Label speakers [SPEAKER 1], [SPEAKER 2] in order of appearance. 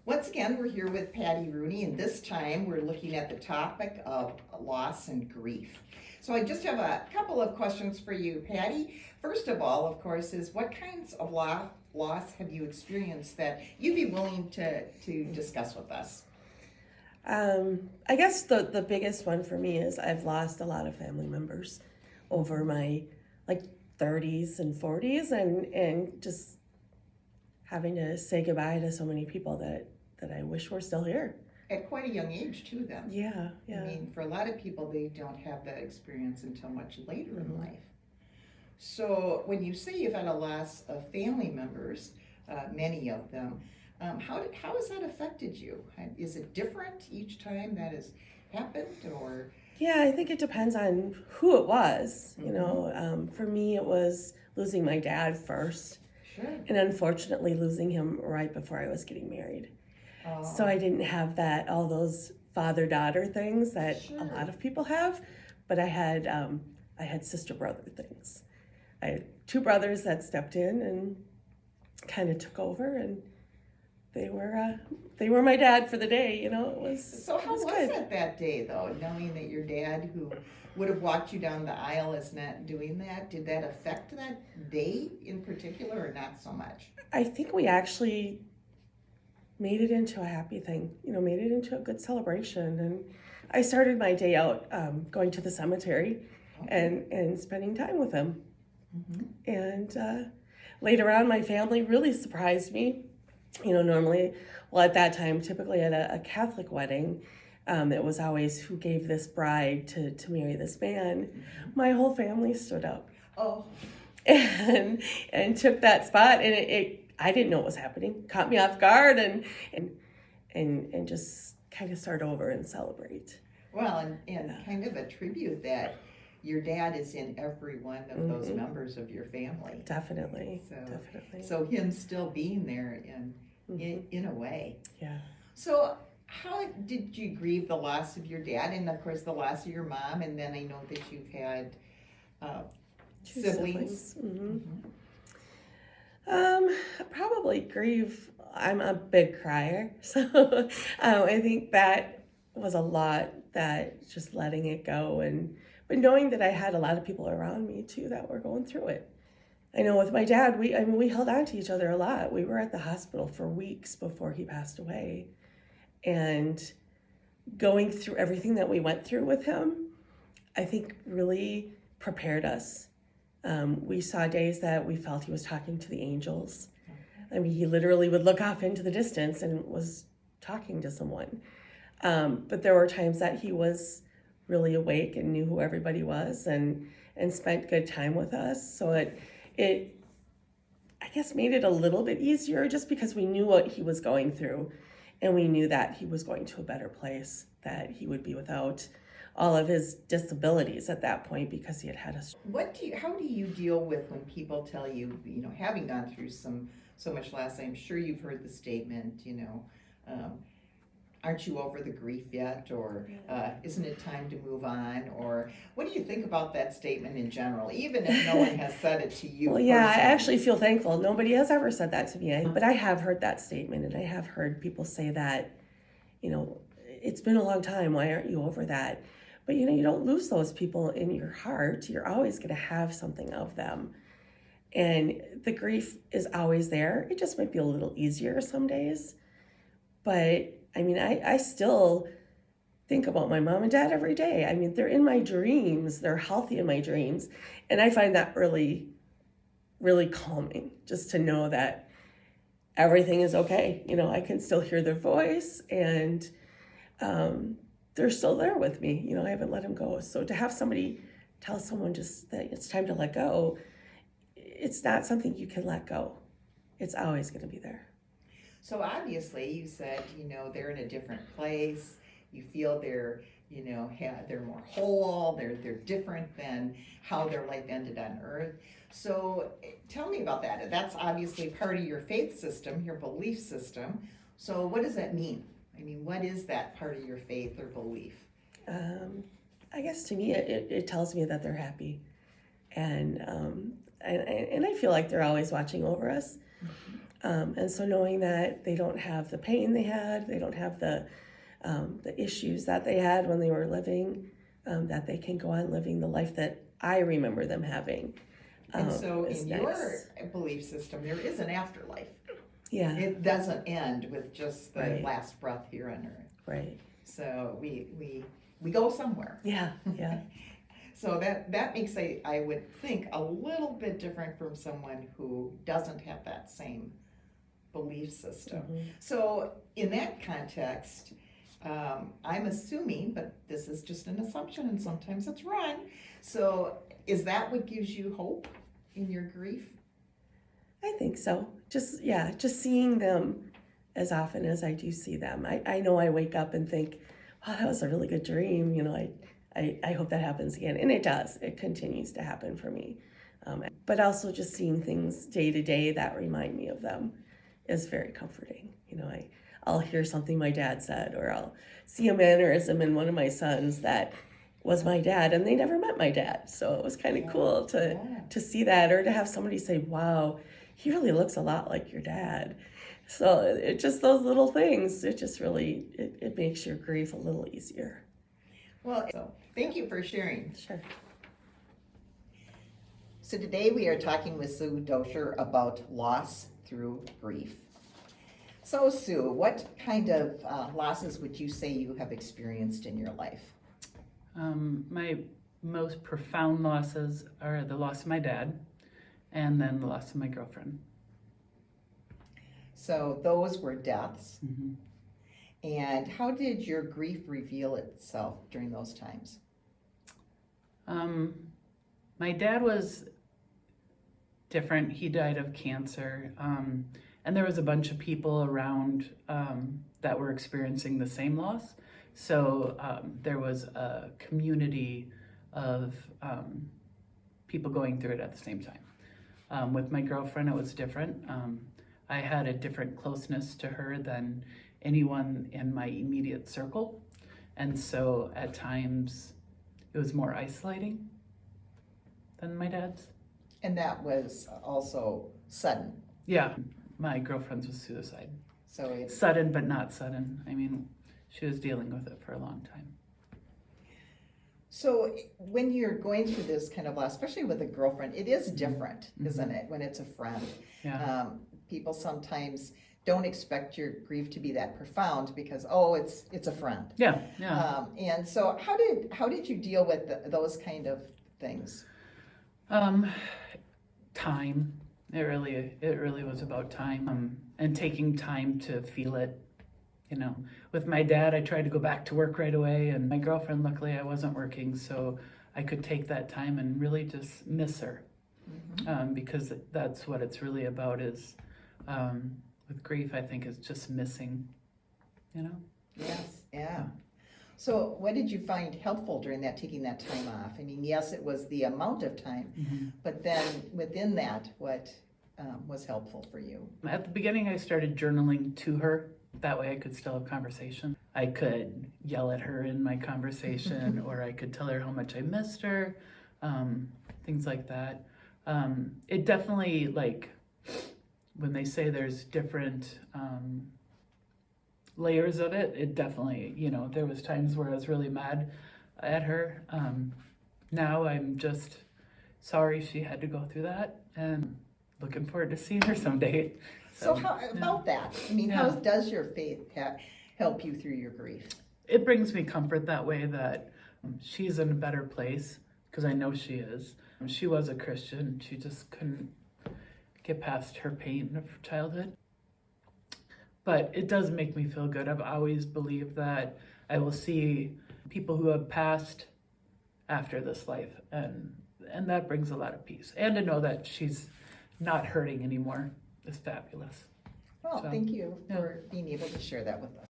[SPEAKER 1] Once again, we're here with Patty Rooney, and this time we're looking at the topic of loss and grief. So I just have a couple of questions for you, Patty. First of all, of course, is what kinds of loss have you experienced that you'd be willing to discuss with us?
[SPEAKER 2] I guess the biggest one for me is I've lost a lot of family members over my like 30s and 40s and just having to say goodbye to so many people that I wish were still here.
[SPEAKER 1] At quite a young age, too, then.
[SPEAKER 2] Yeah.
[SPEAKER 1] I mean, for a lot of people, they don't have that experience until much later in life. So when you say you've had a loss of family members, many of them, how has that affected you? Is it different each time that has happened, or?
[SPEAKER 2] Yeah, I think it depends on who it was. You know, for me, it was losing my dad first.
[SPEAKER 1] Sure.
[SPEAKER 2] And unfortunately losing him right before I was getting married. So I didn't have all those father-daughter things that a lot of people have, but I had sister-brother things. I had two brothers that stepped in and kind of took over, and they were my dad for the day. You know, it was.
[SPEAKER 1] So how was
[SPEAKER 2] good.
[SPEAKER 1] it that day, though, knowing that your dad, who would have walked you down the aisle, is not doing that? Did that affect that day in particular, or not so much?
[SPEAKER 2] I think we actually made it into a happy thing, made it into a good celebration. And I started my day out going to the cemetery and spending time with him. And later on, my family really surprised me. Normally, at that time, typically at a Catholic wedding, it was always who gave this bride to marry this man. My whole family stood up. And took that spot, and it I didn't know what was happening. Caught me off guard, and just kind of start over and celebrate.
[SPEAKER 1] Well, and kind of attribute that your dad is in every one of those members of your family.
[SPEAKER 2] Definitely.
[SPEAKER 1] So him still being there in a way.
[SPEAKER 2] Yeah.
[SPEAKER 1] So how did you grieve the loss of your dad, and of course the loss of your mom, and then I know that you've had siblings.
[SPEAKER 2] Probably grieve. I'm a big crier, so I think that was a lot. That just letting it go, but knowing that I had a lot of people around me too that were going through it. I know with my dad, we held on to each other a lot. We were at the hospital for weeks before he passed away, and going through everything that we went through with him, I think really prepared us. We saw days that we felt he was talking to the angels. I mean, he literally would look off into the distance and was talking to someone. But there were times that he was really awake and knew who everybody was and spent good time with us. So it I guess made it a little bit easier just because we knew what he was going through, and we knew that he was going to a better place, that he would be without all of his disabilities at that point because he had a.
[SPEAKER 1] How do you deal with when people tell you, having gone through so much loss, I'm sure you've heard the statement, aren't you over the grief yet, or isn't it time to move on, or what do you think about that statement in general, even if no one has said it to you?
[SPEAKER 2] Well, yeah, personally? I actually feel thankful. Nobody has ever said that to me, but I have heard that statement, and I have heard people say that, it's been a long time, why aren't you over that? But, you don't lose those people in your heart. You're always going to have something of them. And the grief is always there. It just might be a little easier some days. But, I still think about my mom and dad every day. They're in my dreams. They're healthy in my dreams. And I find that really, really calming, just to know that everything is okay. I can still hear their voice, and they're still there with me. I haven't let them go. So to have somebody tell someone just that it's time to let go, it's not something you can let go. It's always going to be there.
[SPEAKER 1] So obviously you said, they're in a different place. You feel they're more whole. They're different than how their life ended on earth. So tell me about that. That's obviously part of your faith system, your belief system. So what does that mean? What is that part of your faith or belief?
[SPEAKER 2] I guess to me, it tells me that they're happy. And I feel like they're always watching over us. And so knowing that they don't have the pain they had, they don't have the issues that they had when they were living, that they can go on living the life that I remember them having.
[SPEAKER 1] And so
[SPEAKER 2] is
[SPEAKER 1] in
[SPEAKER 2] nice.
[SPEAKER 1] your belief system, there is an afterlife.
[SPEAKER 2] Yeah.
[SPEAKER 1] It doesn't end with just the
[SPEAKER 2] Right.
[SPEAKER 1] last breath here on earth.
[SPEAKER 2] Right.
[SPEAKER 1] So we go somewhere.
[SPEAKER 2] Yeah. Yeah.
[SPEAKER 1] So that makes I would think a little bit different from someone who doesn't have that same belief system.
[SPEAKER 2] Mm-hmm.
[SPEAKER 1] So in that context, I'm assuming, but this is just an assumption and sometimes it's wrong. So is that what gives you hope in your grief?
[SPEAKER 2] I think so. Just seeing them as often as I do see them. I know I wake up and think, wow, that was a really good dream. You know, I hope that happens again. And it does. It continues to happen for me. But also just seeing things day to day that remind me of them is very comforting. You know, I'll hear something my dad said, or I'll see a mannerism in one of my sons that was my dad, and they never met my dad. So it was kind of cool to see that, or to have somebody say, wow, he really looks a lot like your dad. So it just those little things, it just really, it makes your grief a little easier.
[SPEAKER 1] Well, so thank you for sharing.
[SPEAKER 2] Sure.
[SPEAKER 1] So today we are talking with Sue Dosher about loss through grief. So Sue, what kind of losses would you say you have experienced in your life?
[SPEAKER 3] My most profound losses are the loss of my dad and then the loss of my girlfriend.
[SPEAKER 1] So those were deaths.
[SPEAKER 3] Mm-hmm.
[SPEAKER 1] And how did your grief reveal itself during those times?
[SPEAKER 3] My dad was different. He died of cancer. And there was a bunch of people around that were experiencing the same loss. So there was a community of people going through it at the same time. With my girlfriend, it was different. I had a different closeness to her than anyone in my immediate circle. And so at times it was more isolating than my dad's.
[SPEAKER 1] And that was also sudden.
[SPEAKER 3] Yeah, my girlfriend's was suicide.
[SPEAKER 1] So it's
[SPEAKER 3] Sudden, but not sudden. I mean, she was dealing with it for a long time.
[SPEAKER 1] so when you're going through this kind of loss, especially with a girlfriend, it is different,
[SPEAKER 3] Mm-hmm.
[SPEAKER 1] isn't it? When it's a friend.
[SPEAKER 3] Yeah.
[SPEAKER 1] People sometimes don't expect your grief to be that profound because it's a friend.
[SPEAKER 3] Yeah, yeah.
[SPEAKER 1] And so how did you deal with those kind of things?
[SPEAKER 3] Time. It really was about time, and taking time to feel it. You know, with my dad, I tried to go back to work right away, and my girlfriend, luckily, I wasn't working, so I could take that time and really just miss her, because that's what it's really about. Is with grief, I think, is just missing. You know.
[SPEAKER 1] Yes, yeah. So what did you find helpful during that, taking that time off? I mean, yes, it was the amount of time, but then within that, what was helpful for you?
[SPEAKER 3] At the beginning, I started journaling to her. That way I could still have conversation. I could yell at her in my conversation, or I could tell her how much I missed her, things like that. It definitely, like, when they say there's different layers of it, it definitely, you know, there was times where I was really mad at her. Now I'm just sorry she had to go through that, and looking forward to seeing her someday.
[SPEAKER 1] So how about that? I mean, how does your faith help you through your grief?
[SPEAKER 3] It brings me comfort that way, that she's in a better place, because I know she is. She was a Christian. She just couldn't get past her pain of childhood. But it does make me feel good. I've always believed that I will see people who have passed after this life, and that brings a lot of peace. And to know that she's not hurting anymore is fabulous.
[SPEAKER 1] Well,
[SPEAKER 3] So,
[SPEAKER 1] thank you
[SPEAKER 3] yeah.
[SPEAKER 1] for being able to share that with us.